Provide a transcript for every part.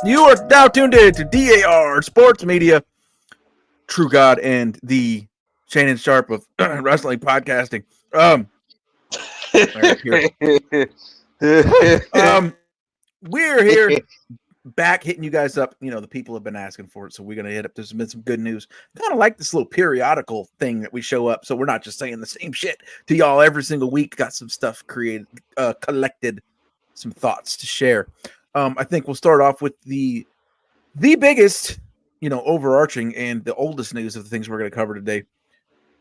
You are now tuned in to DAR Sports Media, True God, and the Shannon Sharp of wrestling podcasting. We're here back hitting you guys up. You know, the people have been asking for it, so we're going to hit up. There's been some good news. Kind of like this little periodical thing that we show up, so we're not just saying the same shit to y'all every single week. Got some stuff created, collected, some thoughts to share. I think we'll start off with the biggest, overarching and the oldest news of the things we're going to cover today.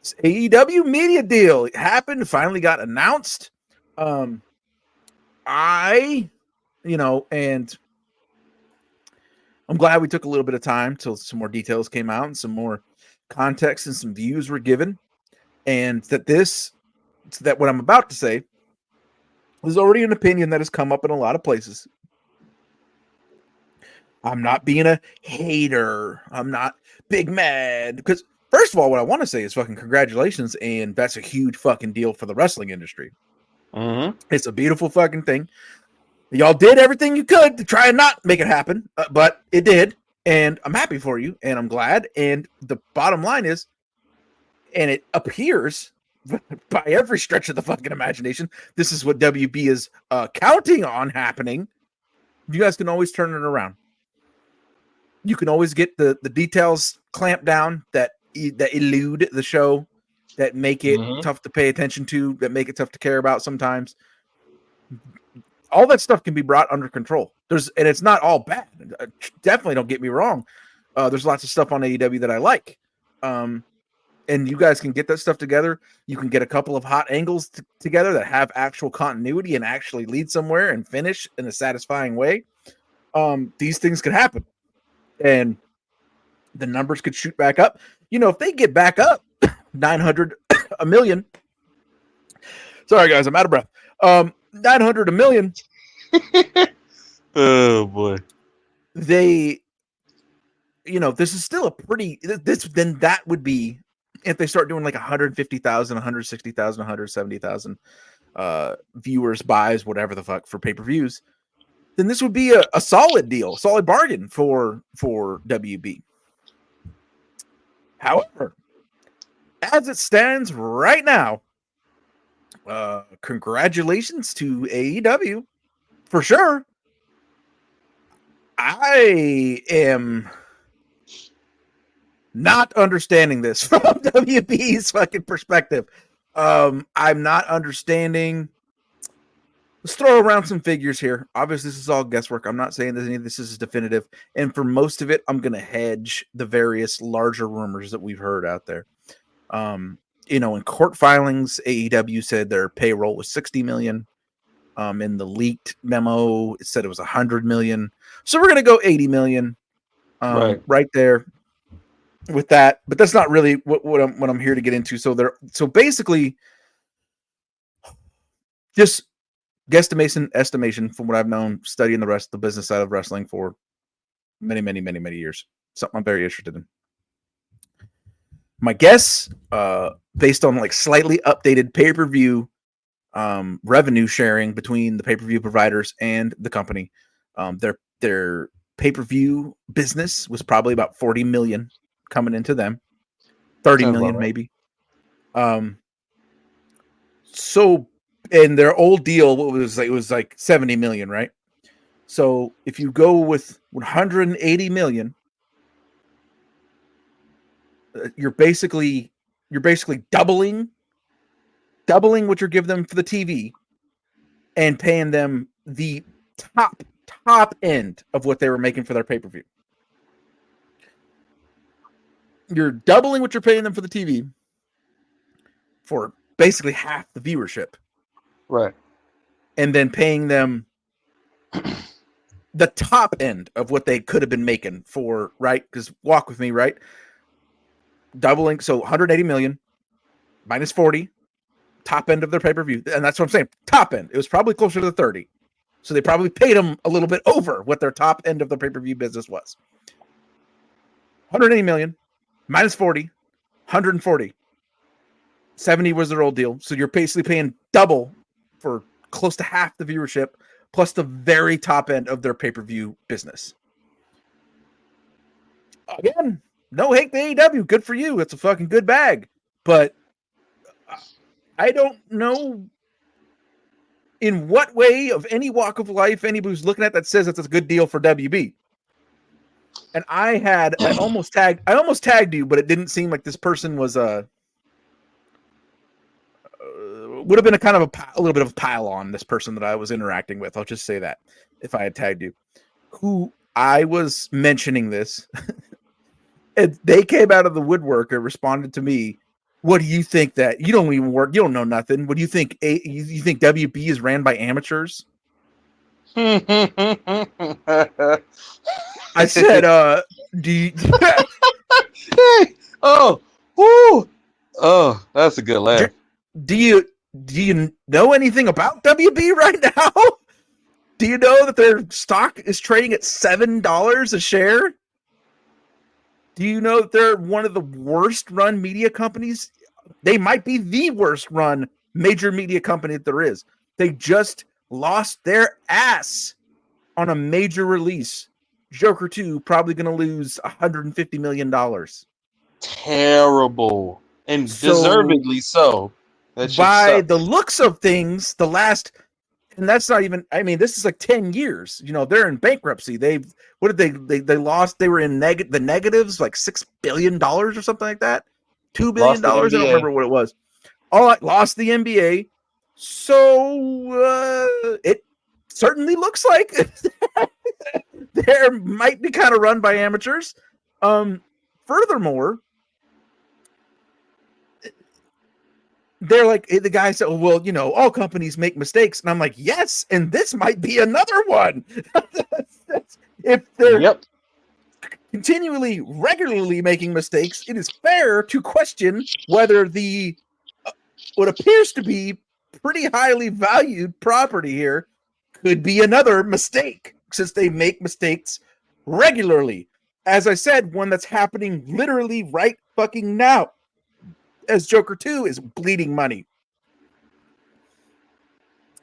This AEW Media deal. It happened, finally got announced. And I'm glad we took a little bit of time till some more details came out and some more context and some views were given. And that what I'm about to say is already an opinion that has come up in a lot of places. I'm not being a hater. I'm not big mad. Because, first of all, what I want to say is fucking congratulations, and that's a huge fucking deal for the wrestling industry. Mm-hmm. It's a beautiful fucking thing. Y'all did everything you could to try and not make it happen, but it did, and I'm happy for you, and I'm glad. And the bottom line is, and it appears by every stretch of the fucking imagination, this is what WB is counting on happening. You guys can always turn it around. You can always get the details clamped down that elude the show, that make it tough to pay attention to, that make it tough to care about sometimes. All that stuff can be brought under control. And it's not all bad. Definitely don't get me wrong. There's lots of stuff on AEW that I like. And you guys can get that stuff together. You can get a couple of hot angles together that have actual continuity and actually lead somewhere and finish in a satisfying way. These things could happen. And the numbers could shoot back up. If they get back up 900, a million. Sorry, guys, I'm out of breath. 900, a million. Oh, boy. This is still a pretty, then that would be, if they start doing like 150,000, 160,000, 170,000 viewers, buys, whatever the fuck for pay-per-views, then this would be a solid deal, solid bargain for WB. However, as it stands right now, congratulations to AEW for sure. I am not understanding this from WB's fucking perspective. I'm not understanding. Let's throw around some figures here. Obviously, this is all guesswork. I'm not saying that any of this is definitive. And for most of it, I'm going to hedge the various larger rumors that we've heard out there. In court filings, AEW said their payroll was $60 million. In the leaked memo, it said it was $100 million. So we're going to go $80 million right there with that. But that's not really what I'm here to get into. So basically, just estimation from what I've known, studying the business side of wrestling for many, many, many, many years. Something I'm very interested in. My guess, based on like slightly updated pay-per-view revenue sharing between the pay-per-view providers and the company, their pay-per-view business was probably about 40 million coming into them. 30 million maybe. So in their old deal, it was like 70 million, right? So if you go with 180 million, you're basically doubling what you're giving them for the TV and paying them the top end of what they were making for their pay-per-view. You're doubling what you're paying them for the TV for basically half the viewership. Right. And then paying them the top end of what they could have been making for, right? Because walk with me, right? Doubling, so 180 million minus 40, top end of their pay-per-view. And that's what I'm saying, top end. It was probably closer to the 30. So they probably paid them a little bit over what their top end of the pay-per-view business was. 180 million minus 40, 140. 70 was their old deal. So you're basically paying double for close to half the viewership plus the very top end of their pay-per-view business. Again, no hate to AEW. Good for you. It's a fucking good bag. But I don't know in what way of any walk of life anybody who's looking at that says it's a good deal for WB. And I almost tagged you, but it didn't seem like this person was would have been a kind of a little bit of a pile on this person that I was interacting with. I'll just say that if I had tagged you, who I was mentioning this, and they came out of the woodwork and responded to me. What do you think that you don't even work? You don't know nothing. What do you think? You think WB is ran by amateurs? I said, do you? Oh, that's a good laugh. Do you know anything about WB right now? Do you know that their stock is trading at $7 a share? Do you know that they're one of the worst run media companies? They might be the worst run major media company that there is. They just lost their ass on a major release. Joker 2 probably going to lose $150 million. Terrible. And deservedly so. By the looks of things, and that's not even, I mean, this is like 10 years. You know, they're in bankruptcy. They lost, they were in the negatives, like $6 billion or something like that. $2 billion. I don't remember what it was. Lost the NBA. So it certainly looks like there might be kind of run by amateurs. Furthermore, they're like, the guy said, well, you know, all companies make mistakes. And I'm like, yes, and this might be another one. If they're continually, regularly making mistakes, it is fair to question whether what appears to be pretty highly valued property here could be another mistake, since they make mistakes regularly. As I said, one that's happening literally right fucking now, as Joker 2 is bleeding money.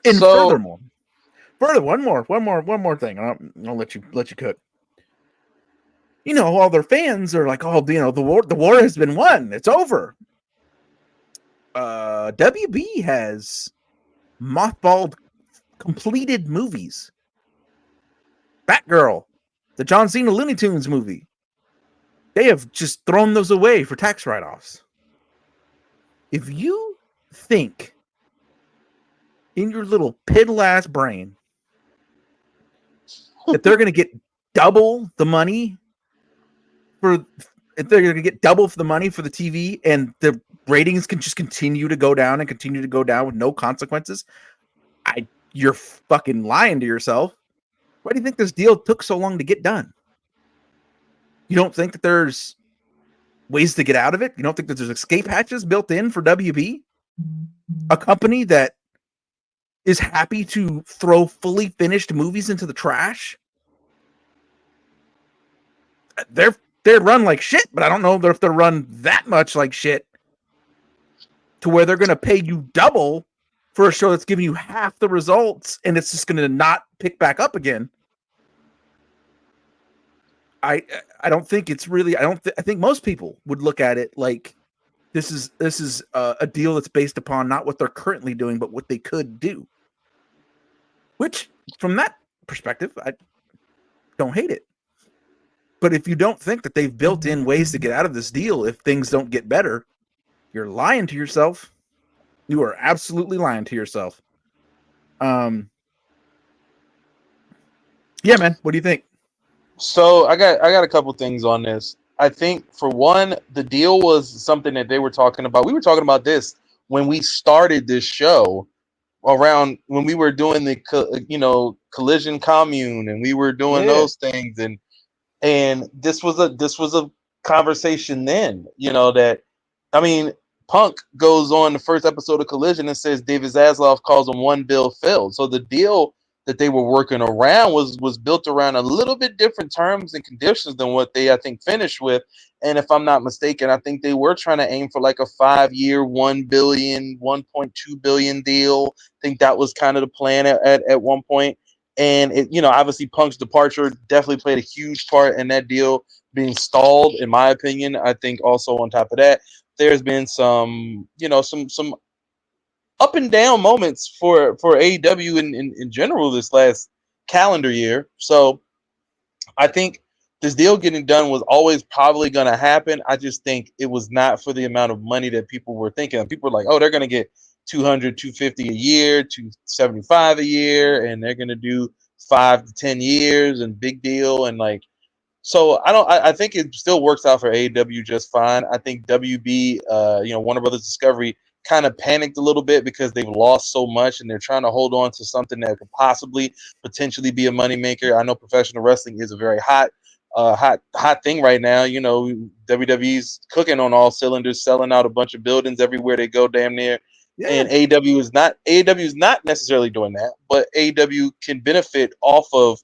And furthermore, one more thing. I'll let you cook. You know, all their fans are like, oh, you know, the war has been won. It's over. WB has mothballed completed movies. Batgirl, the John Cena Looney Tunes movie. They have just thrown those away for tax write-offs. If you think in your little piddle-ass brain that they're going to get double the money for the TV, and the ratings can just continue to go down with no consequences, you're fucking lying to yourself. Why do you think this deal took so long to get done? You don't think that there's ways to get out of it? You don't think that there's escape hatches built in for WB? A company that is happy to throw fully finished movies into the trash? They're run like shit, but I don't know if they're run that much like shit to where they're going to pay you double for a show that's giving you half the results, and it's just going to not pick back up again. I don't think it's really. I think most people would look at it like this is a deal that's based upon not what they're currently doing, but what they could do. Which, from that perspective, I don't hate it. But if you don't think that they've built in ways to get out of this deal if things don't get better, you're lying to yourself. You are absolutely lying to yourself. Yeah, man. What do you think? So I got a couple things on this. I think, for one, the deal was something that they were talking about. We were talking about this when we started this show, around when we were doing the Collision Commune, and we were doing those things, and this was a conversation then. That, I mean, Punk goes on the first episode of Collision and says David Zaslav calls him one bill filled. So the deal that they were working around was built around a little bit different terms and conditions than what they, I think, finished with. And if I'm not mistaken, I think they were trying to aim for like a 5-year, 1 billion, 1.2 billion deal. I think that was kind of the plan at one point. And it, obviously Punk's departure definitely played a huge part in that deal being stalled, in my opinion. I think also on top of that, there's been some, some up and down moments for AEW in general this last calendar year. So I think this deal getting done was always probably going to happen. I just think it was not for the amount of money that people were thinking. People were like, oh, they're going to get 200, 250 a year, 275 a year, and they're going to do 5 to 10 years and big deal. And like, so I think it still works out for AEW just fine. I think WB, Warner Brothers Discovery kind of panicked a little bit because they've lost so much and they're trying to hold on to something that could possibly potentially be a moneymaker. I know professional wrestling is a very hot thing right now. WWE's cooking on all cylinders, selling out a bunch of buildings everywhere they go, damn near. Yeah. And AEW is not necessarily doing that, but AEW can benefit off of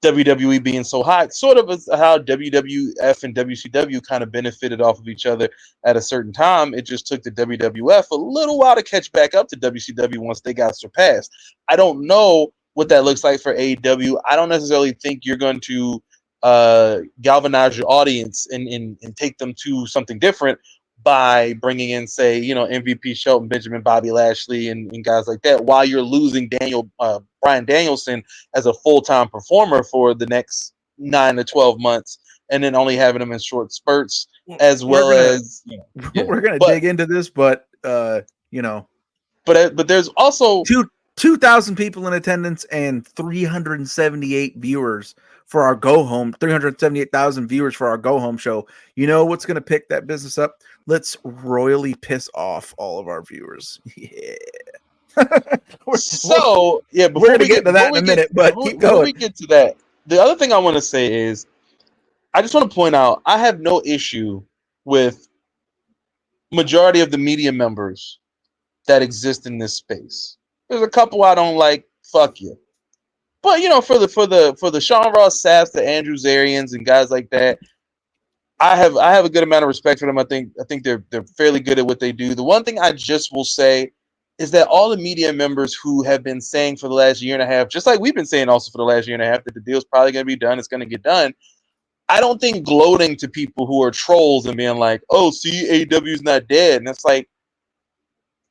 WWE being so hot, sort of as how WWF and WCW kind of benefited off of each other at a certain time. It just took the WWF a little while to catch back up to WCW once they got surpassed. I don't know what that looks like for AEW. I don't necessarily think you're going to galvanize your audience and take them to something different by bringing in, say, MVP Shelton Benjamin, Bobby Lashley, and guys like that, while you're losing Bryan Danielson as a full-time performer for the next 9 to 12 months, and then only having him in short spurts, as well as we're gonna dig into this, but but there's also 2,000 people in attendance and 378 viewers for our go home. 378,000 viewers for our go home show. You know what's gonna pick that business up? Let's royally piss off all of our viewers. Yeah. We're gonna get to that in a minute, but keep going. Before we get to that, the other thing I want to say is, I just want to point out, I have no issue with majority of the media members that exist in this space. There's a couple I don't like. Fuck you. But for the Sean Ross Saps, the Andrew Zarians, and guys like that, I have a good amount of respect for them. I think they're fairly good at what they do. The one thing I just will say is that all the media members who have been saying for the last year and a half, just like we've been saying also for the last year and a half, that the deal's probably going to be done, it's going to get done. I don't think gloating to people who are trolls and being like, oh, see, AEW's not dead. And it's like,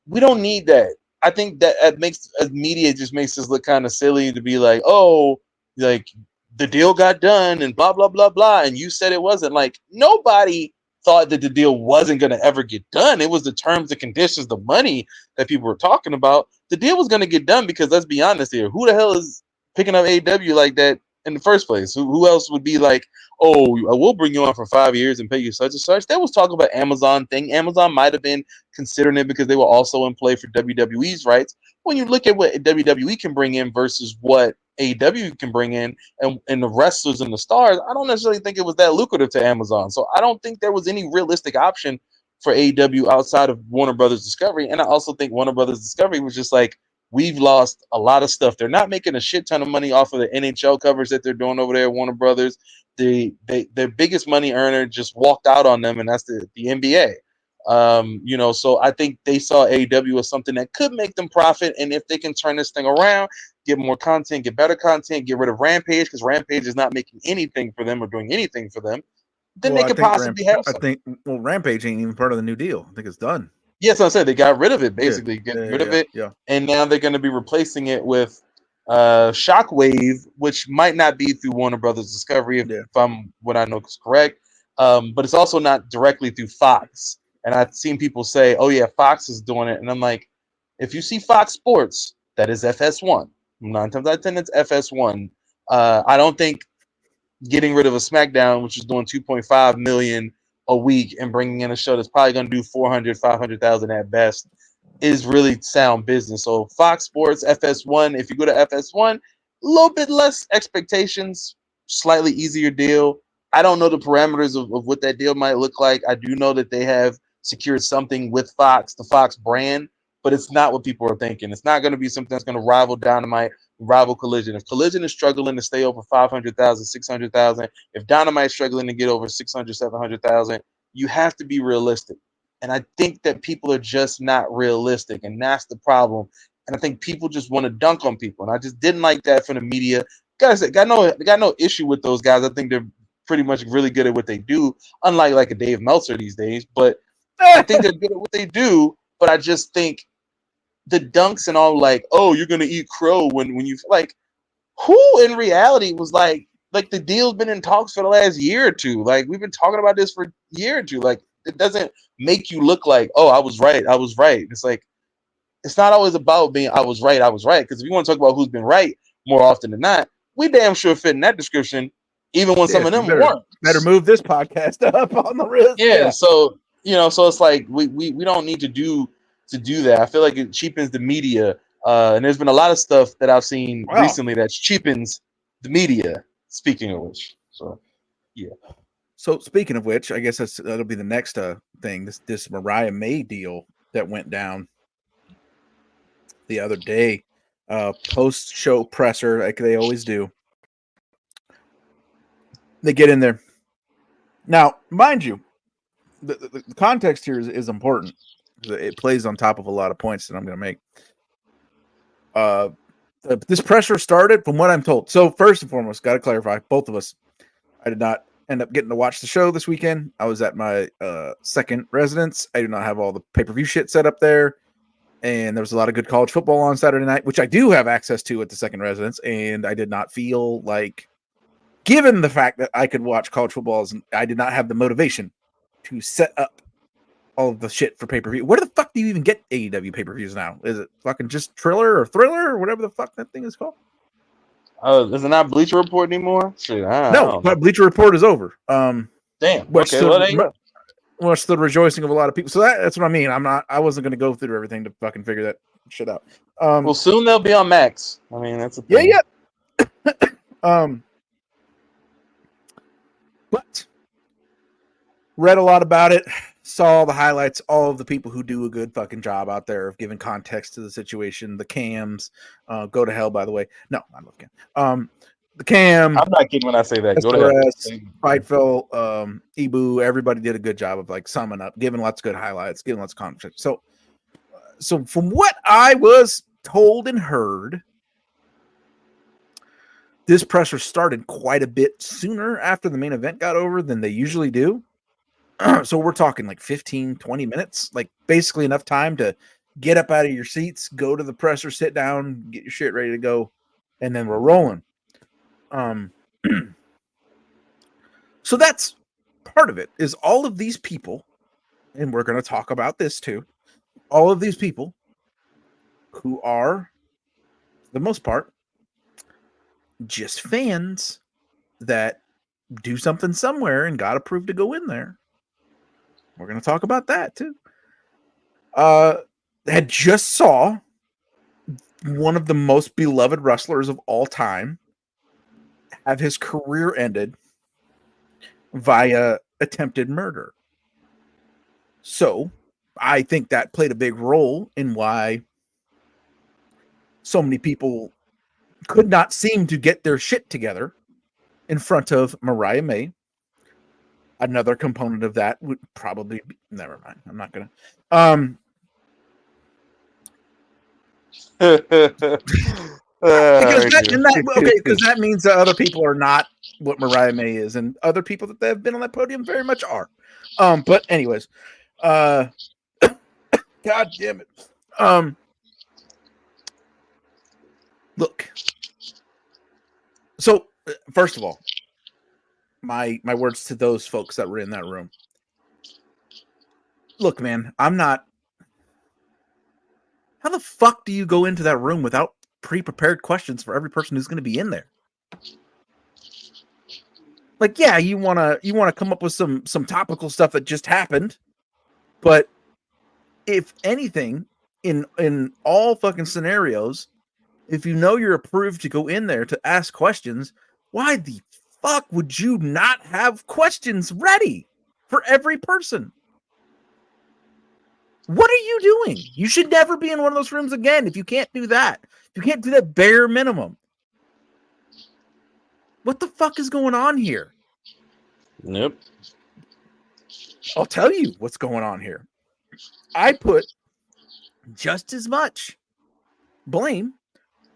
we don't need that. I think that makes media just makes us look kind of silly to be like, oh, like the deal got done and blah, blah, blah, blah. And you said it wasn't. Like, nobody thought that the deal wasn't going to ever get done. It was the terms, the conditions, the money that people were talking about. The deal was going to get done because, let's be honest here, who the hell is picking up AEW like that in the first place? Who else would be like, oh, we'll bring you on for 5 years and pay you such and such? There was talk about Amazon thing. Amazon might have been considering it because they were also in play for WWE's rights. When you look at what WWE can bring in versus what AEW can bring in and the wrestlers and the stars, I don't necessarily think it was that lucrative to Amazon. So I don't think there was any realistic option for AEW outside of Warner Brothers Discovery. And I also think Warner Brothers Discovery was just like, we've lost a lot of stuff. They're not making a shit ton of money off of the NHL covers that they're doing over there at Warner Brothers. Their biggest money earner just walked out on them, and that's the NBA. So I think they saw AEW as something that could make them profit, and if they can turn this thing around, get more content, get better content, get rid of Rampage, because Rampage is not making anything for them or doing anything for them, then they could possibly have something. Rampage ain't even part of the new deal. I think it's done. Yes, I said they got rid of it, basically. Get rid of it. Yeah. And now they're going to be replacing it with Shockwave, which might not be through Warner Brothers Discovery, if I'm what I know is correct. But it's also not directly through Fox. And I've seen people say, oh, yeah, Fox is doing it. And I'm like, if you see Fox Sports, that is FS1. 9 times out of 10, it's FS1. I don't think getting rid of a SmackDown, which is doing 2.5 million a week, and bringing in a show that's probably going to do 400, 500,000 at best, is really sound business. So Fox Sports, FS1, if you go to FS1, a little bit less expectations, slightly easier deal. I don't know the parameters of what that deal might look like. I do know that they have secured something with Fox, the Fox brand, but it's not what people are thinking. It's not going to be something that's going to rival Dynamite, rival Collision. If Collision is struggling to stay over 500,000, 600,000, if Dynamite's struggling to get over 600, 700,000, you have to be realistic. And I think that people are just not realistic, and that's the problem. And I think people just want to dunk on people, and I just didn't like that from the media. Guys, got no issue with those guys. I think they're pretty much really good at what they do, unlike like a Dave Meltzer these days. But I think they're good at what they do. But I just think the dunks and all, like, oh, you're gonna eat crow when you like, who in reality was like the deal's been in talks for the last year or two. Like, we've been talking about this for a year or two. Like, it doesn't make you look like, oh, I was right. It's like, it's not always about being I was right. Because if you want to talk about who's been right more often than not, we damn sure fit in that description, even when some of them weren't. Better move this podcast up on the wrist. Yeah. So so it's like we don't need to do that. I feel like it cheapens the media. And there's been a lot of stuff that I've seen recently that cheapens the media. Speaking of which, so yeah. So speaking of which, I guess that'll be the next thing. This Mariah May deal that went down the other day, post show presser, like they always do. They get in there. Now, mind you, the context here is important. It plays on top of a lot of points that I'm going to make. This pressure started, from what I'm told. So first and foremost, got to clarify, both of us, I did not end up getting to watch the show this weekend. I was at my second residence. I do not have all the pay-per-view shit set up there. And there was a lot of good college football on Saturday night, which I do have access to at the second residence. And I did not feel like, given the fact that I could watch college football, I did not have the motivation to set up all of the shit for pay-per-view. Where the fuck do you even get AEW pay-per-views now? Is it fucking just Triller or Thriller or whatever the fuck that thing is called? Is it not Bleacher Report anymore? Shit, No, but Bleacher Report is over. Damn. Okay, well, there you go. What's the rejoicing of a lot of people? So that's what I mean. I wasn't going to go through everything to fucking figure that shit out. Well, soon they'll be on Max. I mean, that's a thing. Yeah. But read a lot about it, saw the highlights, all of the people who do a good fucking job out there of giving context to the situation. The cams, go to hell, by the way. No, I love Cam. The Cam. I'm not kidding when I say that. SRS, go to hell. Fightful, Ibu, everybody did a good job of like summing up, giving lots of good highlights, giving lots of context. So from what I was told and heard, this presser started quite a bit sooner after the main event got over than they usually do. So we're talking like 15, 20 minutes, like basically enough time to get up out of your seats, go to the presser, sit down, get your shit ready to go, and then we're rolling. So that's part of it, is all of these people, and we're going to talk about this too, all of these people who are, for the most part, just fans that do something somewhere and got approved to go in there. We're going to talk about that too. Had just saw one of the most beloved wrestlers of all time have his career ended via attempted murder. So I think that played a big role in why so many people could not seem to get their shit together in front of Mariah May. Another component of that would probably be, never mind. I'm not gonna. Because that means that other people are not what Mariah May is, and other people that have been on that podium very much are. But anyways, God damn it. Look. So first of all, my words to those folks that were in that room. Look, man, I'm not. How the fuck do you go into that room without pre-prepared questions for every person who's going to be in there? Like, yeah, you want to come up with some topical stuff that just happened, but if anything, in all fucking scenarios, if you know you're approved to go in there to ask questions, why the fuck would you not have questions ready for every person? What are you doing? You should never be in one of those rooms again if you can't do that. If you can't do that bare minimum. What the fuck is going on here? Yep. I'll tell you what's going on here. I put just as much blame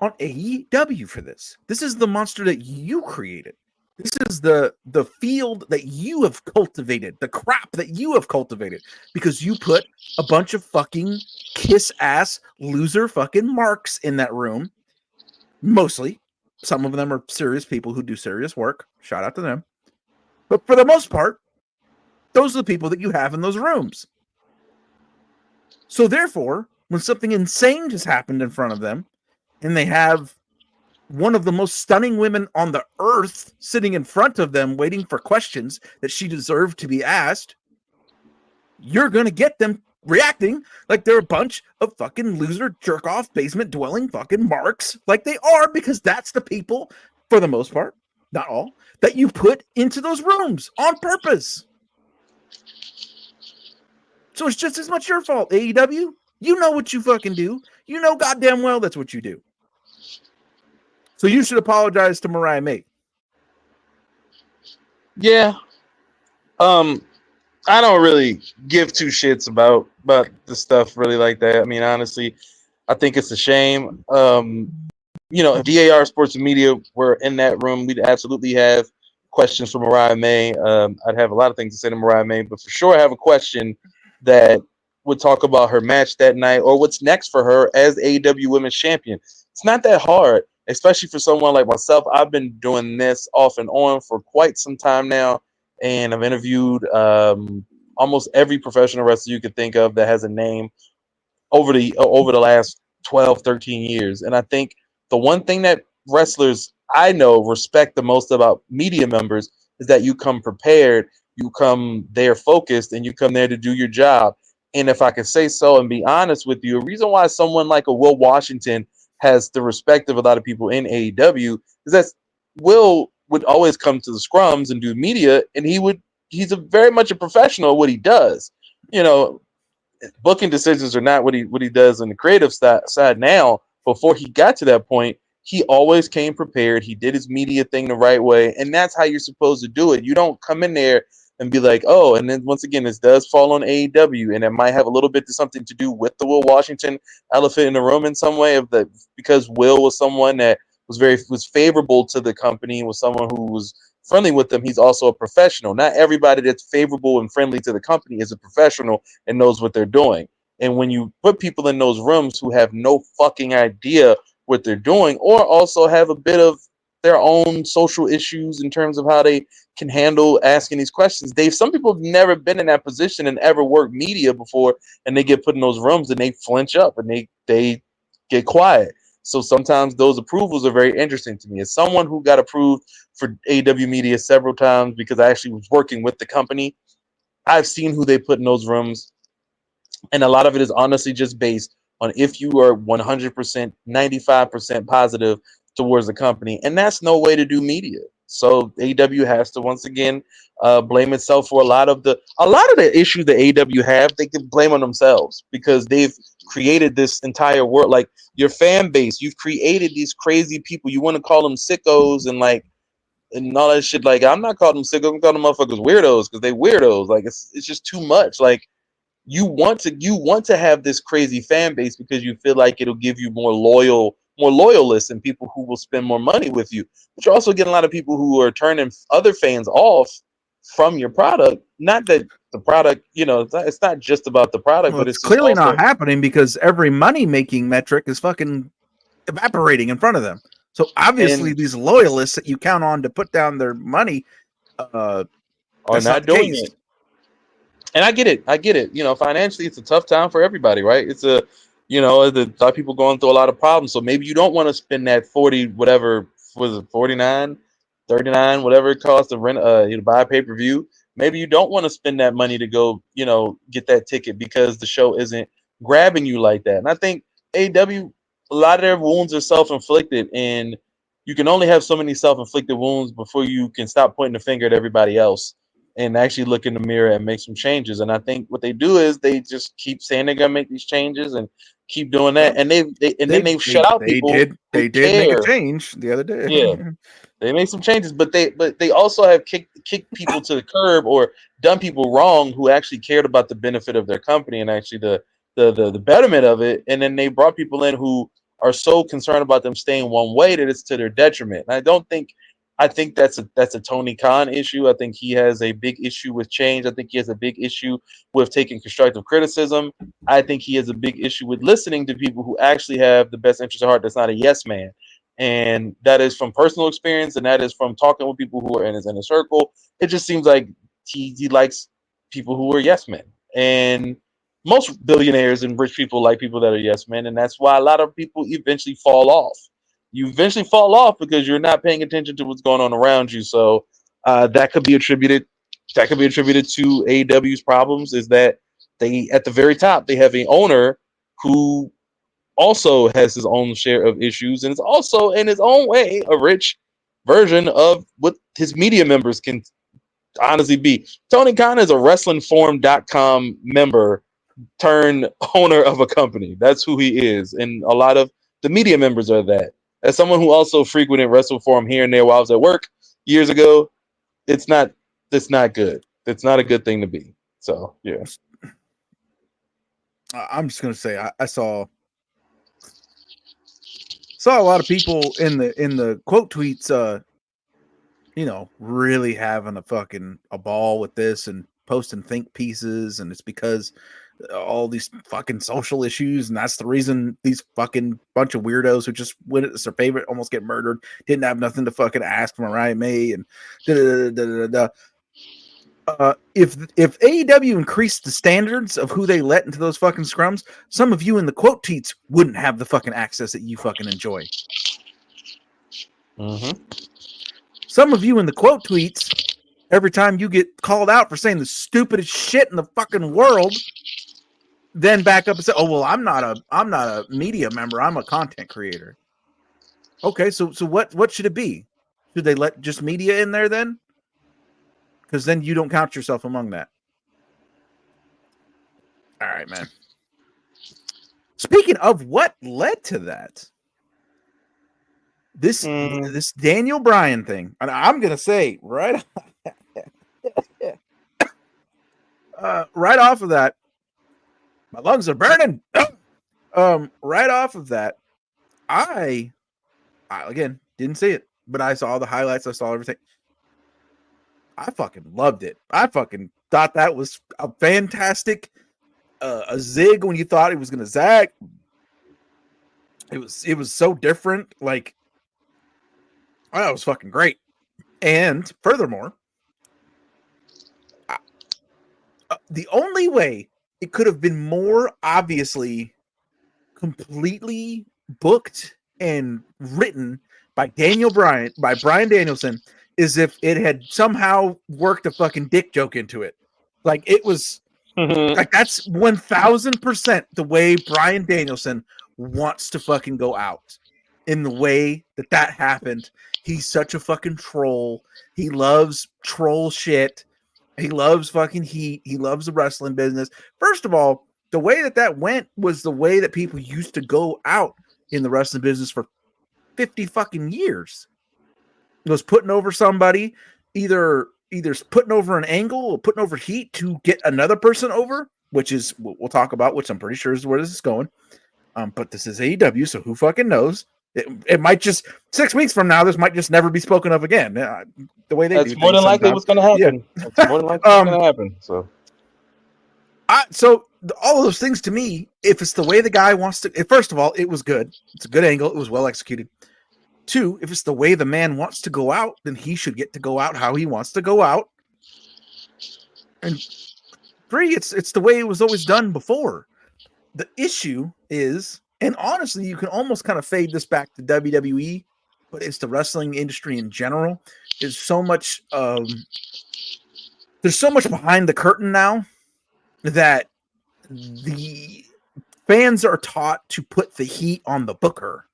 on AEW for this. This is the monster that you created. This is the field that you have cultivated, the crap that you have cultivated, because you put a bunch of fucking kiss ass loser fucking marks in that room. Mostly, some of them are serious people who do serious work. Shout out to them. But for the most part, those are the people that you have in those rooms. So therefore, when something insane just happened in front of them, and they have one of the most stunning women on the earth sitting in front of them waiting for questions that she deserved to be asked, you're going to get them reacting like they're a bunch of fucking loser, jerk-off, basement-dwelling fucking marks like they are, because that's the people, for the most part, not all, that you put into those rooms on purpose. So it's just as much your fault, AEW. You know what you fucking do. You know goddamn well that's what you do. So you should apologize to Mariah May. Yeah. I don't really give two shits about the stuff really like that. I mean, honestly, I think it's a shame. If DAR Sports and Media were in that room, we'd absolutely have questions for Mariah May. I'd have a lot of things to say to Mariah May, but for sure I have a question that would talk about her match that night or what's next for her as AEW Women's Champion. It's not that hard, especially for someone like myself. I've been doing this off and on for quite some time now, and I've interviewed almost every professional wrestler you could think of that has a name over the last 12, 13 years. And I think the one thing that wrestlers I know respect the most about media members is that you come prepared, you come there focused, and you come there to do your job. And if I could say so and be honest with you, a reason why someone like a Will Washington has the respect of a lot of people in AEW is that Will would always come to the scrums and do media, and he's very much a professional at what he does. Booking decisions are not what he does on the creative side now. Before he got to that point, he always came prepared. He did his media thing the right way, and that's how you're supposed to do it. You don't come in there and be like, oh, and then once again, this does fall on AEW, and it might have a little bit to something to do with the Will Washington elephant in the room in some way, because Will was someone that was favorable to the company, was someone who was friendly with them. He's also a professional. Not everybody that's favorable and friendly to the company is a professional and knows what they're doing. And when you put people in those rooms who have no fucking idea what they're doing, or also have a bit of their own social issues in terms of how they can handle asking these questions. Some people have never been in that position and ever worked media before, and they get put in those rooms and they flinch up and they get quiet. So sometimes those approvals are very interesting to me. As someone who got approved for AEW Media several times because I actually was working with the company, I've seen who they put in those rooms, and a lot of it is honestly just based on if you are 100%, 95% positive towards the company, and that's no way to do media. So AEW has to once again blame itself for a lot of the issues that AEW have. They can blame on themselves because they've created this entire world. Like your fan base, you've created these crazy people. You want to call them sickos and all that shit. Like I'm not calling them sickos. I'm calling them motherfuckers weirdos because they weirdos. Like it's just too much. Like you want to have this crazy fan base because you feel like it'll give you more loyalists and people who will spend more money with you. But you're also getting a lot of people who are turning other fans off from your product. Not that the product, it's not just about the product, Well, but it's it's just clearly also not happening because every money-making metric is fucking evaporating in front of them. So obviously, and these loyalists that you count on to put down their money, are that's not not the doing case. it. And I get it. Financially, it's a tough time for everybody, right? It's a lot of people going through a lot of problems. So maybe you don't want to spend that 40, whatever, was it 49, 39, whatever it costs to rent, buy a pay-per-view. Maybe you don't want to spend that money to go, get that ticket because the show isn't grabbing you like that. And I think AEW, a lot of their wounds are self-inflicted, and you can only have so many self-inflicted wounds before you can stop pointing the finger at everybody else. and actually look in the mirror and make some changes. And I think what they do is they just keep saying they're gonna make these changes and keep doing that. Well, And then they've shut out people who they did make a care. change the other day. Yeah, they made some changes, but they also have kicked people to the curb or done people wrong who actually cared about the benefit of their company and actually the betterment of it. And then they brought people in who are so concerned about them staying one way that it's to their detriment. And I think that's a Tony Khan issue. I think he has a big issue with change. I think he has a big issue with taking constructive criticism. I think he has a big issue with listening to people who actually have the best interest at heart. That's not a yes man. And that is from personal experience, and that is from talking with people who are in his inner circle. It just seems like he likes people who are yes men. And most billionaires and rich people like people that are yes men, and that's why a lot of people eventually fall off. You eventually fall off because you're not paying attention to what's going on around you. So that could be attributed. That could be attributed to AEW's problems. Is that they at the very top they have an owner who also has his own share of issues and is also in his own way a rich version of what his media members can honestly be. Tony Khan is a WrestlingForum.com member turned owner of a company. That's who he is. And a lot of the media members are that. As someone who also frequented Wrestle Forum here and there while I was at work years ago, it's not good. It's not a good thing to be. So yeah. I'm just gonna say I saw a lot of people in the quote tweets really having a ball with this and posting think pieces, and it's because all these fucking social issues, and that's the reason these fucking bunch of weirdos who just win it's their favorite almost get murdered, didn't have nothing to fucking ask from Mariah May, and if AEW increased the standards of who they let into those fucking scrums, some of you in the quote tweets wouldn't have the fucking access that you fucking enjoy. Mm-hmm. Some of you in the quote tweets, every time you get called out for saying the stupidest shit in the fucking world, then back up and say, "Oh well, I'm not a media member. I'm a content creator." Okay, so what should it be? Should they let just media in there then? Because then you don't count yourself among that. All right, man. Speaking of what led to that, this Daniel Bryan thing, and I'm gonna say right off of that, my lungs are burning. Right off of that, I again didn't see it, but I saw the highlights. I saw everything. I fucking loved it. I fucking thought that was a fantastic a zig when you thought it was gonna zag. It was so different. Like, oh, that was fucking great. And furthermore, the only way it could have been more obviously completely booked and written by Bryan Danielson is if it had somehow worked a fucking dick joke into it. Like, it was like, that's 1000% the way Bryan Danielson wants to fucking go out. In the way that happened, he's such a fucking troll. He loves troll shit. He loves fucking heat. He loves the wrestling business. First of all, the way that went was the way that people used to go out in the wrestling business for 50 fucking years. It was putting over somebody, either putting over an angle or putting over heat to get another person over, which is what we'll talk about, which I'm pretty sure is where this is going. But this is AEW, so who fucking knows? It might just 6 weeks from now, this might just never be spoken of again. The way they That's do more things than likely what's going to happen. Yeah. That's more than likely what's going to happen. So, All of those things to me, if it's the way the guy wants to, first of all, it was good. It's a good angle. It was well executed. 2, if it's the way the man wants to go out, then he should get to go out how he wants to go out. And 3, it's the way it was always done before. The issue is, and honestly, you can almost kind of fade this back to WWE, but it's the wrestling industry in general. There's so much behind the curtain now that the fans are taught to put the heat on the booker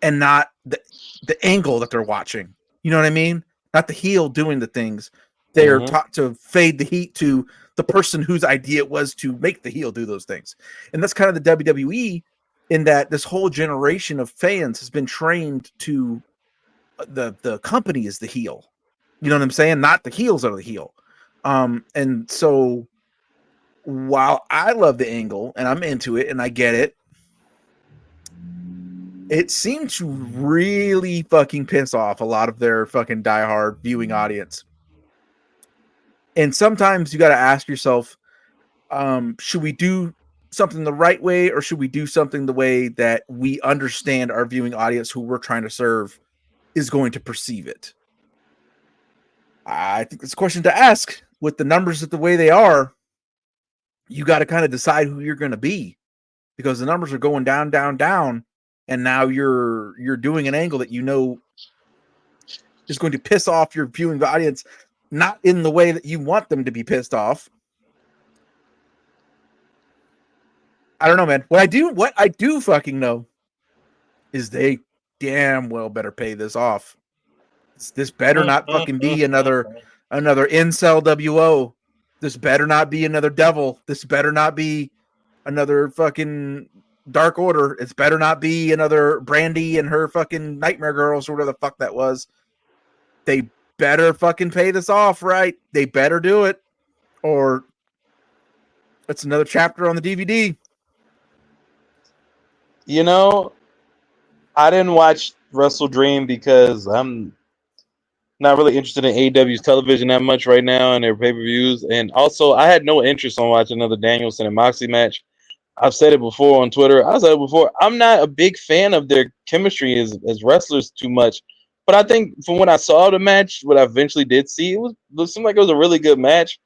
and not the angle that they're watching. You know what I mean? Not the heel doing the things. They're taught to fade the heat to the person whose idea it was to make the heel do those things. And that's kind of the WWE, in that this whole generation of fans has been trained to the company is the heel. You know what I'm saying? Not the heels are the heel. And so while I love the angle and I'm into it and I get it, it seemed to really fucking piss off a lot of their fucking diehard viewing audience. And sometimes you got to ask yourself, should we do something the right way, or should we do something the way that we understand our viewing audience, who we're trying to serve, is going to perceive it? I think it's a question to ask. With the numbers the way they are, you got to kind of decide who you're going to be, because the numbers are going down, down, down, and now you're doing an angle that you know is going to piss off your viewing audience, not in the way that you want them to be pissed off. I don't know, man. What I do fucking know is they damn well better pay this off. This better not fucking be another incel WO. This better not be another devil. This better not be another fucking Dark Order. It's better not be another Brandy and her fucking Nightmare Girls or whatever the fuck that was. They better fucking pay this off, right? They better do it, or it's another chapter on the DVD. You know, I didn't watch WrestleDream because I'm not really interested in AEW's television that much right now and their pay-per-views. And also, I had no interest in watching another Danielson and Moxley match. I've said it before on Twitter. I said it before. I'm not a big fan of their chemistry as wrestlers too much. But I think from when I saw the match, what I eventually did see, it seemed like it was a really good match.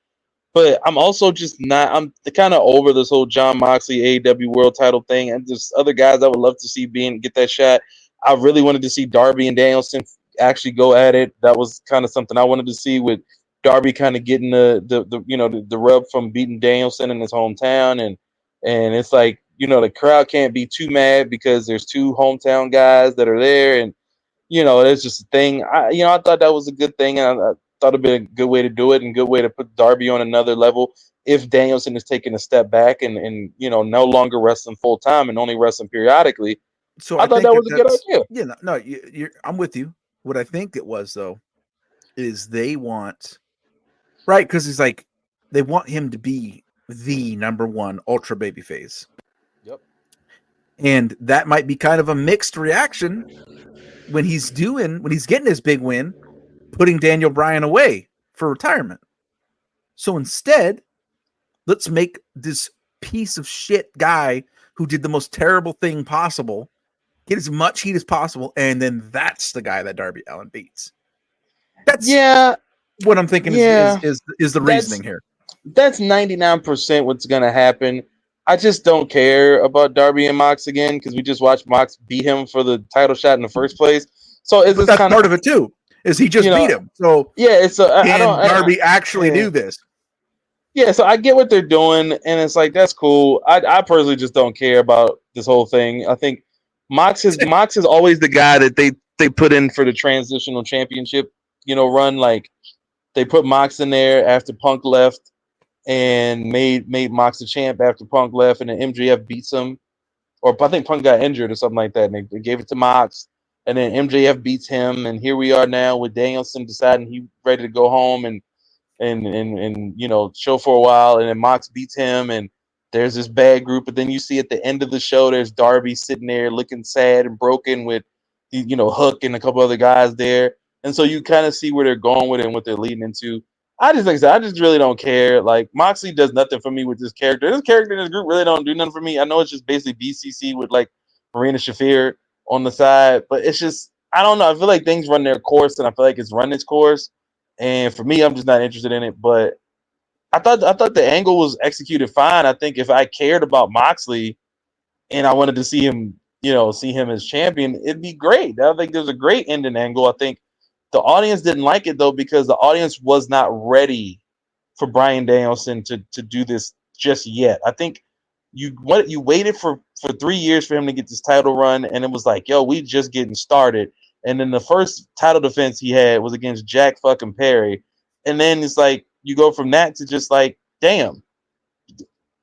But I'm also just not. I'm kind of over this whole John Moxley AEW World Title thing, and there's other guys I would love to see get that shot. I really wanted to see Darby and Danielson actually go at it. That was kind of something I wanted to see, with Darby kind of getting the rub from beating Danielson in his hometown, and it's like, the crowd can't be too mad because there's two hometown guys that are there, and it's just a thing. I thought that was a good thing, and I thought it'd be a good way to do it and good way to put Darby on another level if Danielson is taking a step back and no longer wrestling full time and only wrestling periodically. So I thought that was a good idea. Yeah, no, I'm with you. What I think it was, though, is they want, right? Because it's like they want him to be the number one ultra babyface. Yep. And that might be kind of a mixed reaction when he's getting his big win, putting Daniel Bryan away for retirement. So instead, let's make this piece of shit guy who did the most terrible thing possible get as much heat as possible, and then that's the guy that Darby Allin beats. That's what I'm thinking is the reasoning here. That's 99% what's gonna happen. I just don't care about Darby and Mox again because we just watched Mox beat him for the title shot in the first place. So it's that's part of it too. Is he just beat him? So yeah, can Darby actually do this? Yeah, so I get what they're doing, and it's like, that's cool. I personally just don't care about this whole thing. I think Mox is always the guy that they put in for the transitional championship, run. Like, they put Mox in there after Punk left and made Mox the champ after Punk left, and then MJF beats him. Or I think Punk got injured or something like that, and they gave it to Mox, and then MJF beats him, and here we are now with Danielson deciding he's ready to go home and show for a while, and then Mox beats him, and there's this bad group. But then you see at the end of the show, there's Darby sitting there looking sad and broken with Hook and a couple other guys there, and so you kind of see where they're going with it and what they're leading into. I just really don't care. Like, Moxley does nothing for me with this character. This character in this group really don't do nothing for me. I know it's just basically BCC with like Marina Shafir on the side, but it's just, I don't know. I feel like things run their course, and I feel like it's run its course. And for me, I'm just not interested in it. But I thought the angle was executed fine. I think if I cared about Moxley and I wanted to see him, see him as champion, it'd be great. I think there's a great ending angle. I think the audience didn't like it, though, because the audience was not ready for Bryan Danielson to do this just yet. I think you waited for 3 years for him to get this title run, and it was like, yo, we just getting started. And then the first title defense he had was against Jack fucking Perry. and then it's like you go from that to just like, damn,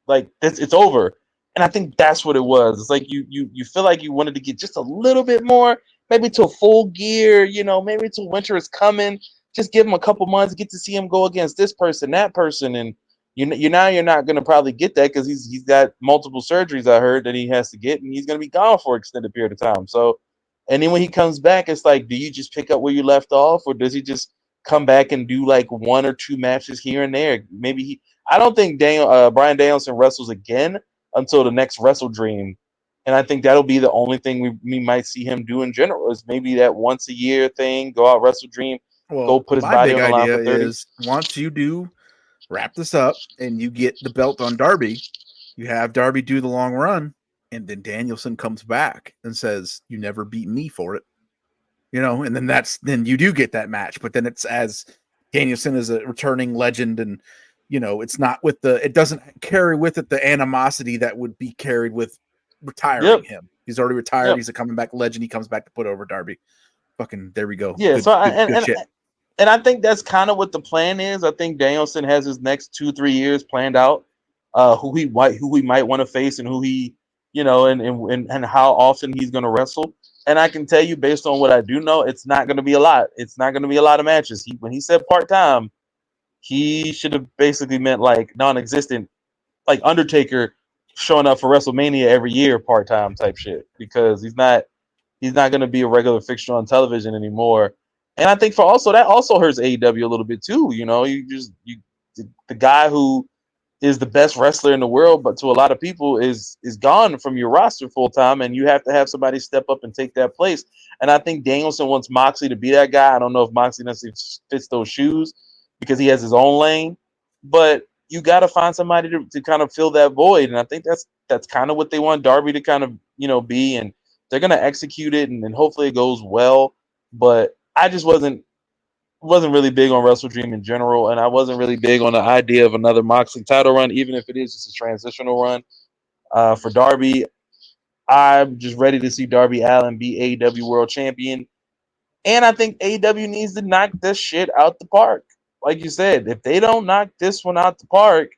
like it's over. And I think that's what it was. It's like you feel like you wanted to get just a little bit more, maybe to Full Gear, maybe till winter is coming. Just give him a couple months, get to see him go against this person, that person, and you're not going to probably get that because he's got multiple surgeries. I heard that he has to get, and he's going to be gone for an extended period of time. So, and then when he comes back, it's like, do you just pick up where you left off, or does he just come back and do like one or two matches here and there? Maybe I don't think Bryan Danielson wrestles again until the next WrestleDream, and I think that'll be the only thing we might see him do in general is maybe that once a year thing. Go out WrestleDream, go Well, put his my body big on the line idea for 30. is once you do wrap this up and you get the belt on Darby, you have Darby do the long run, and then Danielson comes back and says, "You never beat me for it." And then you do get that match, but then it's as Danielson is a returning legend, and it's not it doesn't carry with it the animosity that would be carried with retiring Yep, him. He's already retired. yep, He's a coming back legend. He comes back to put over Darby. Fucking there we go. yeah. Good, So good, good shit. and I think that's kind of what the plan is. I think Danielson has his next 2-3 years planned out. Who he might want to face and who he, and how often he's going to wrestle. And I can tell you, based on what I do know, it's not going to be a lot. It's not going to be a lot of matches. When he said part time, he should have basically meant like non-existent, like Undertaker showing up for WrestleMania every year, part time type shit. Because he's not going to be a regular fixture on television anymore. And I think that also hurts AEW a little bit too. The guy who is the best wrestler in the world, but to a lot of people is gone from your roster full time, and you have to have somebody step up and take that place. And I think Danielson wants Moxley to be that guy. I don't know if Moxley necessarily fits those shoes because he has his own lane, but you got to find somebody to kind of fill that void. And I think that's kind of what they want Darby to kind of be, and they're gonna execute it, and hopefully it goes well. But I just wasn't really big on WrestleDream in general, and I wasn't really big on the idea of another Moxley title run, even if it is just a transitional run. For Darby, I'm just ready to see Darby Allin be AEW World Champion, and I think AEW needs to knock this shit out the park. Like you said, if they don't knock this one out the park,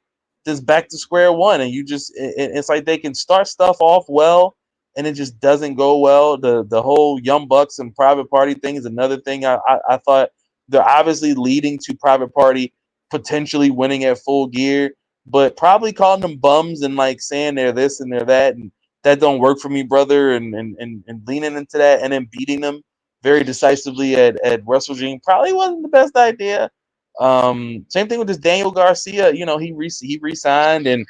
it's back to square one, and it's like they can start stuff off well, and it just doesn't go well. The whole Young Bucks and Private Party thing is another thing. I thought they're obviously leading to Private Party potentially winning at Full Gear, but probably calling them bums and like saying they're this and they're that, and that don't work for me, brother, and leaning into that and then beating them very decisively at WrestleDream probably wasn't the best idea. Same thing with this Daniel Garcia. He resigned, and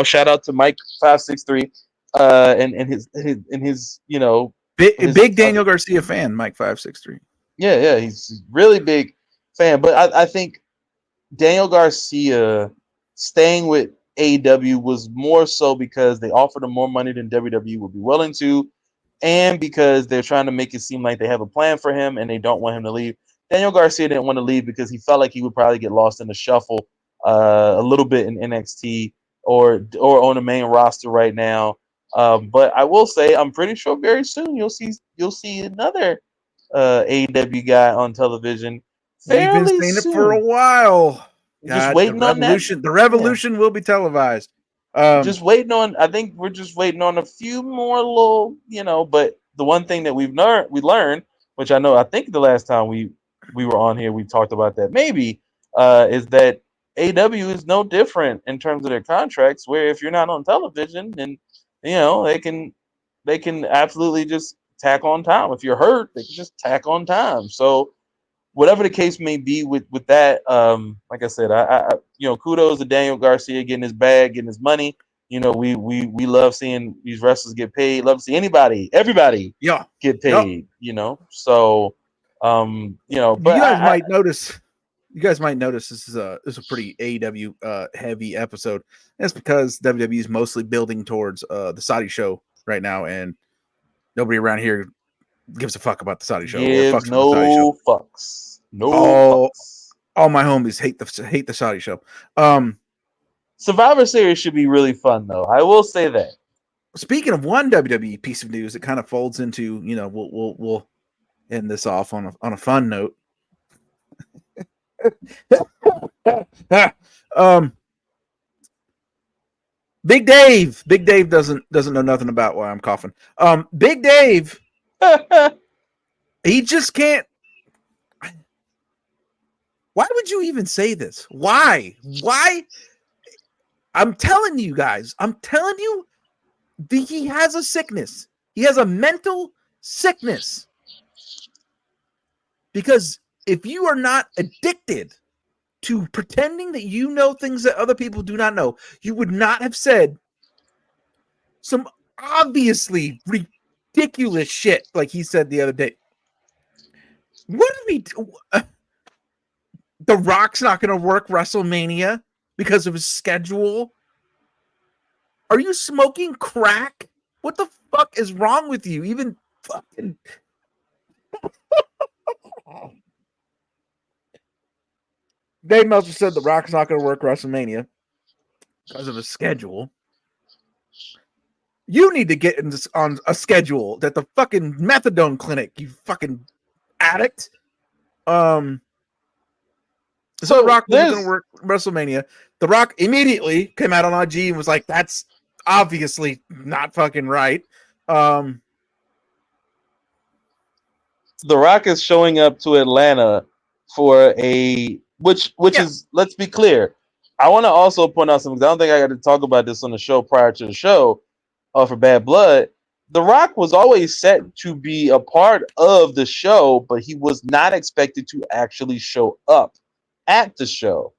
shout out to Mike 563, and his Big Daniel Garcia fan, Mike 563. yeah, he's really big fan. But I think Daniel Garcia staying with AEW was more so because they offered him more money than WWE would be willing to, and because they're trying to make it seem like they have a plan for him and they don't want him to leave. Daniel Garcia didn't want to leave because he felt like he would probably get lost in the shuffle a little bit in NXT or on the main roster right now. But I will say, I'm pretty sure very soon you'll see another AEW guy on television We've been fairly saying it for a soon. while. Just God, the waiting on that. revolution will be televised. Just waiting on. I think we're just waiting on a few more little, But the one thing that we learned, which I think the last time we were on here, we talked about that maybe, is that AW is no different in terms of their contracts. Where if you're not on television, then they can absolutely just tack on time. If you're hurt, they can just tack on time. So whatever the case may be with that, like I said, kudos to Daniel Garcia getting his bag, getting his money. We love seeing these wrestlers get paid. Love to see everybody Yeah. get Yep. paid. So but you guys might notice. You guys might notice this is a pretty AEW heavy episode. That's because WWE is mostly building towards the Saudi show right now, and nobody around here gives a fuck about the Saudi show or gives fucks with the Saudi show. no fucks. No All fucks. all my homies hate the Saudi show. Survivor Series should be really fun though. I will say that. Speaking of one WWE piece of news that kind of folds into, we'll end this off on a fun note. um, Big Dave. Big Dave doesn't know nothing about why I'm coughing. Big Dave, he just can't. Why would you even say this? Why? Why? I'm telling you guys. I'm telling you, he has a sickness. He has a mental sickness. Because if you are not addicted to pretending that you know things that other people do not know, you would not have said some obviously ridiculous shit like he said the other day. What are we? The Rock's not going to work WrestleMania because of his schedule. Are you smoking crack? What the fuck is wrong with you? Even fucking. Dave Meltzer said the Rock's not going to work WrestleMania because of his schedule. You need to get in this on a schedule that the fucking methadone clinic, you fucking addict. So The Rock wasn't going to work WrestleMania. The Rock immediately came out on IG and was like, "That's obviously not fucking right." The Rock is showing up to Atlanta for which is, let's be clear. I want to also point out something. I don't think I got to talk about this on the show prior to the show for Bad Blood. The Rock was always set to be a part of the show, but he was not expected to actually show up at the show.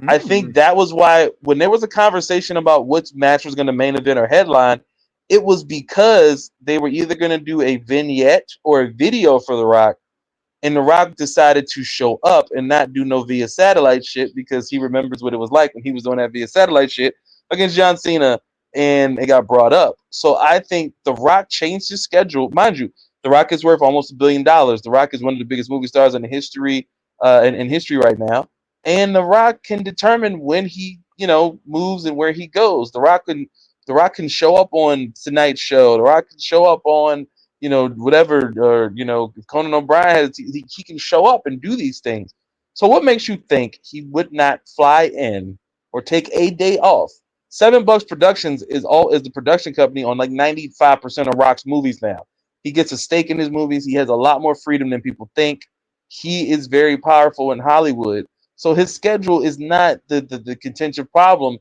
I think that was why when there was a conversation about which match was going to main event or headline, it was because they were either going to do a vignette or a video for The Rock, and The Rock decided to show up and not do no via satellite shit because he remembers what it was like when he was doing that via satellite shit against John Cena, and it got brought up. So I think The Rock changed his schedule. Mind you, The Rock is worth almost $1 billion. The Rock is one of the biggest movie stars in history right now. And The Rock can determine when he, moves and where he goes. The Rock can show up on tonight's show. The Rock can show up on, whatever, or, if Conan O'Brien has, he can show up and do these things. So what makes you think he would not fly in or take a day off? Seven Bucks Productions is the production company on like 95% of Rock's movies now. He gets a stake in his movies. He has a lot more freedom than people think. He is very powerful in Hollywood. So his schedule is not the contention problem.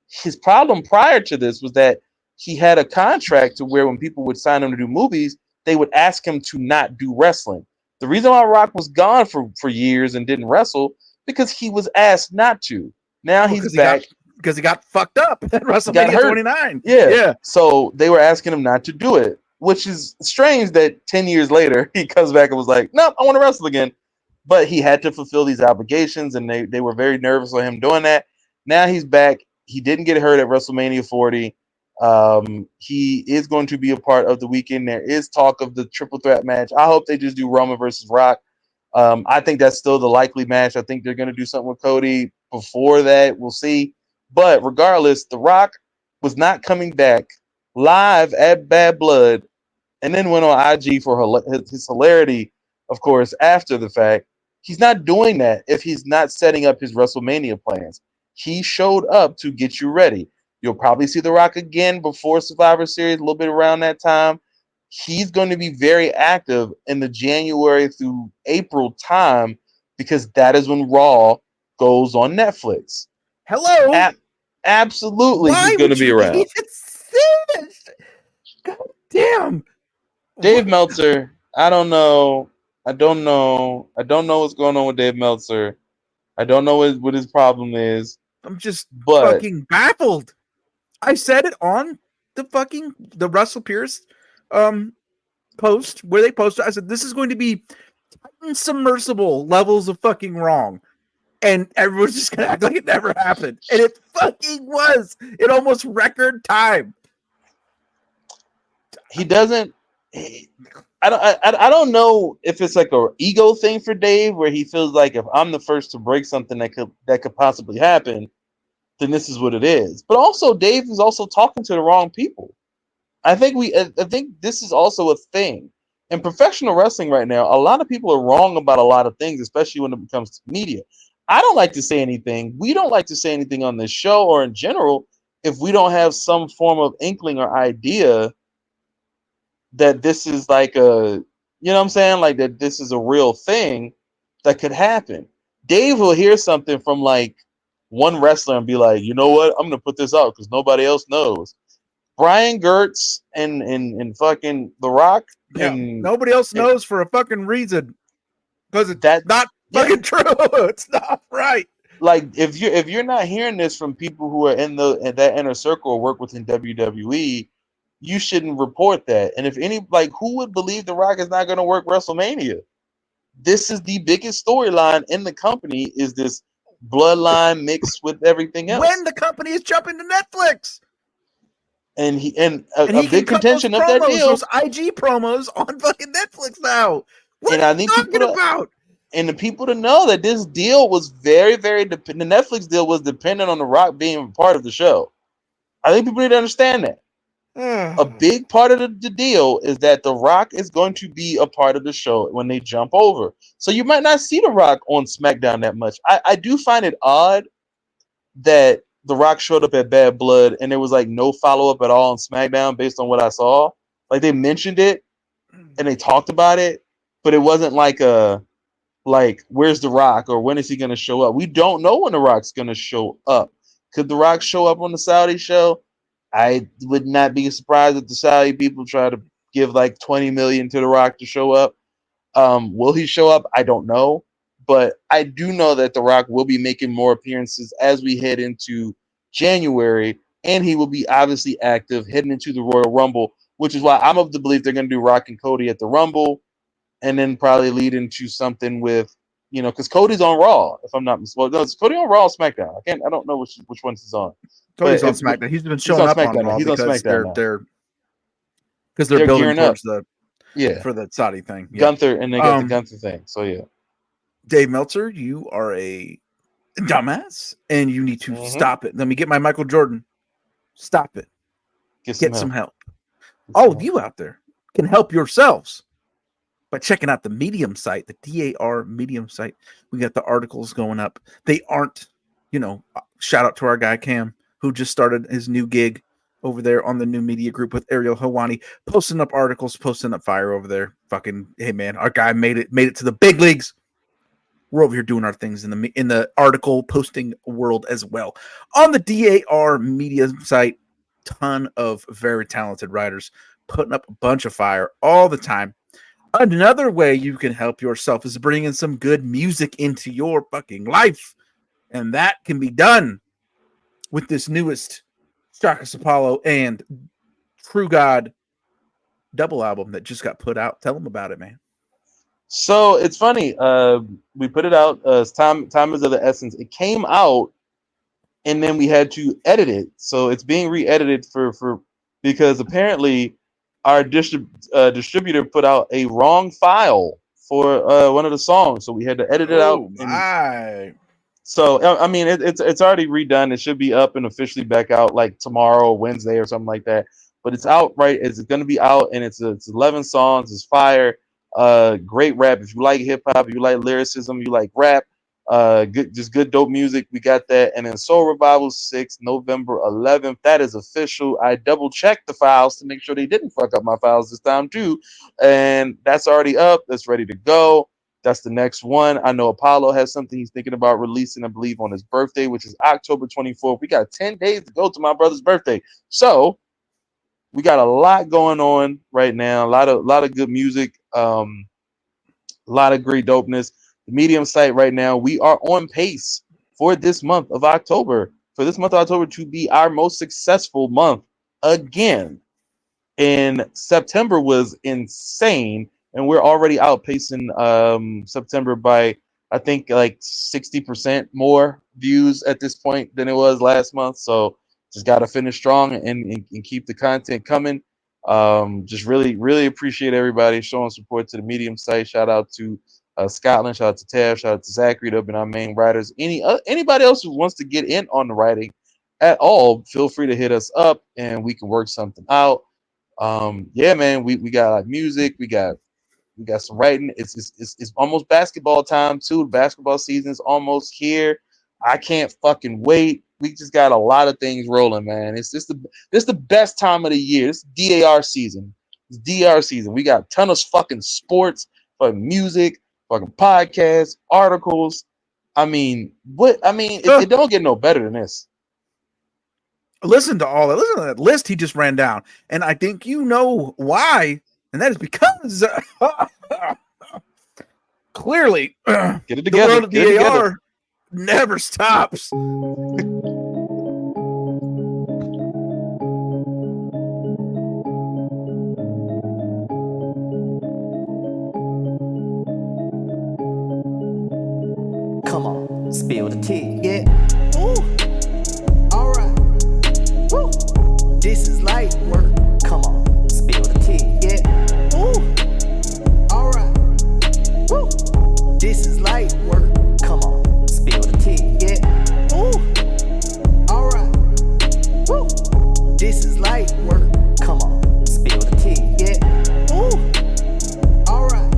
His problem prior to this was that he had a contract to where when people would sign him to do movies, they would ask him to not do wrestling. The reason why Rock was gone for years and didn't wrestle, because he was asked not to. Now he's back. Because he got fucked up at WrestleMania 29. Yeah. So they were asking him not to do it, which is strange that 10 years later he comes back and was like, nope, I want to wrestle again. But he had to fulfill these obligations, and they were very nervous on him doing that. Now he's back. He didn't get hurt at WrestleMania 40. He is going to be a part of the weekend. There is talk of the triple threat match. I hope they just do Roman versus Rock. I think that's still the likely match. I think they're going to do something with Cody before that. We'll see. But regardless, The Rock was not coming back live at Bad Blood and then went on IG for his hilarity, of course, after the fact. He's not doing that if he's not setting up his WrestleMania plans. He showed up to get you ready. You'll probably see The Rock again before Survivor Series, a little bit around that time. He's going to be very active in the January through April time because that is when Raw goes on Netflix. Hello? Absolutely, he's going to be around. God damn. Dave Meltzer, I don't know what's going on with Dave Meltzer. I don't know what his problem is. I'm just fucking baffled. I said it on the Russell Pierce post where they posted. I said, this is going to be submersible levels of fucking wrong. And everyone's just going to act like it never happened. And it fucking was in almost record time. He doesn't... I don't know if it's like a ego thing for Dave where he feels like if I'm the first to break something that could possibly happen, then this is what it is. But also Dave is also talking to the wrong people. I think this is also a thing. in professional wrestling right now, a lot of people are wrong about a lot of things, especially when it comes to media. I don't like to say anything. We don't like to say anything on this show or in general if we don't have some form of inkling or idea that this is like a, you know what I'm saying? Like that this is a real thing that could happen. Dave will hear something from like one wrestler and be like, you know what? I'm going to put this out because nobody else knows. Brian Gertz and fucking The Rock Yeah, and, nobody else and knows for a fucking reason because it's that, not yeah. fucking true. It's not right. Like if you're not hearing this from people who are in that inner circle or work within WWE, you shouldn't report that. And if any, like, who would believe The Rock is not going to work WrestleMania? This is the biggest storyline in the company. Is this bloodline mixed with everything else? When the company is jumping to Netflix, And and a he can big cut those contention of that promos, deal. those IG promos on fucking Netflix now. What And are I you need talking about? and the people to know that this deal was very, very the Netflix deal was dependent on The Rock being part of the show. I think people need to understand that. A big part of the deal is that The Rock is going to be a part of the show when they jump over. So you might not see The Rock on SmackDown that much. I do find it odd that The Rock showed up at Bad Blood and there was like no follow-up at all on SmackDown based on what I saw. Like they mentioned it and they talked about it, but it wasn't like a where's The Rock or when is he going to show up? We don't know when The Rock's going to show up. Could The Rock show up on the Saudi show? I would not be surprised if the Saudi people try to give like 20 million to The Rock to show up. Will he show up? I don't know, but I do know that The Rock will be making more appearances as we head into January, and he will be obviously active heading into the Royal Rumble, which is why I'm of the belief they're going to do Rock and Cody at the Rumble, and then probably lead into something with, because Cody's on Raw, if I'm not mistaken. Well, no, is Cody on Raw or SmackDown? I don't know which ones he's on. Cody's But on if SmackDown. He's been he's showing on up on SmackDown now, Raw he's on because SmackDown now. they're They're building gearing up. towards the Yeah, for the Saudi thing. Yeah. Gunther, and they got the Gunther thing. So yeah, Dave Meltzer, you are a dumbass, and you need to stop it. Let me get my Michael Jordan. Stop it. Get some help. All of you out there can help yourselves by checking out the Medium site, the DAR Medium site. We got the articles going up. They aren't, shout out to our guy Cam, who just started his new gig over there on the new media group with Ariel Hawani, posting up articles, posting up fire over there. Fucking, hey man, our guy made it to the big leagues. We're over here doing our things in the article posting world as well. On the DAR Media site, ton of very talented writers putting up a bunch of fire all the time. Another way you can help yourself is bringing some good music into your fucking life. And that can be done with this newest Shaka Apollo and True God double album that just got put out. Tell them about it, man. So it's funny. We put it out. Time is of the essence. It came out, and then we had to edit it. So it's being re-edited for because apparently our distributor put out a wrong file for one of the songs. So we had to edit it out. Oh my! So I mean, it's already redone. It should be up and officially back out like tomorrow, Wednesday, or something like that. But it's out right. It's going to be out, and it's 11 songs. It's fire. Great rap. If you like hip hop, you like lyricism, you like rap. Good dope music. We got that, and then Soul Revival 6, November 11th. That is official. I double checked the files to make sure they didn't fuck up my files this time too, and that's already up. That's ready to go. That's the next one. I know Apollo has something he's thinking about releasing, I believe, on his birthday, which is October 24th. We got 10 days to go to my brother's birthday. So we got a lot going on right now. A lot of good music. A lot of great dopeness. The Medium site right now, we are on pace for this month of October. For this month of October to be our most successful month again. And September was insane, and we're already outpacing September by I think like 60% more views at this point than it was last month. So just got to finish strong and keep the content coming. Just really appreciate everybody showing support to the Medium site. Shout out to Scotland, shout out to Tav, shout out to Zachary. They've been our main writers. Anybody else who wants to get in on the writing at all, feel free to hit us up and we can work something out. Yeah, man, we got like music, we got We got some writing. It's almost basketball time too. Basketball season's almost here. I can't fucking wait. We just got a lot of things rolling, man. This the best time of the year. It's DAR season. It's DR season. We got a ton of fucking sports, fucking music, fucking podcasts, articles. I mean, what? I mean, it don't get no better than this. Listen to all that. Listen to that list he just ran down, and I think you know why, and that is because clearly Get it the together. world of Get it together. DAR never stops. Come on, spill the tea. Yeah. Ooh. All right. Woo. This is light work. Come on, spill the tea. Yeah. Ooh. All right. Woo. This is light work. Come on, spill the tea. Yeah. Ooh. All right. Woo. This is light work. Come on, spill the tea. Yeah. Ooh. All right.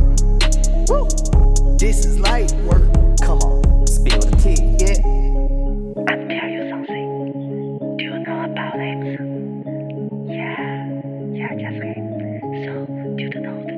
Woo. This is light work. Come on, spill the tea. Yeah. I'll tell you something. Do you know about it? Yeah, Jessica. So, do you know the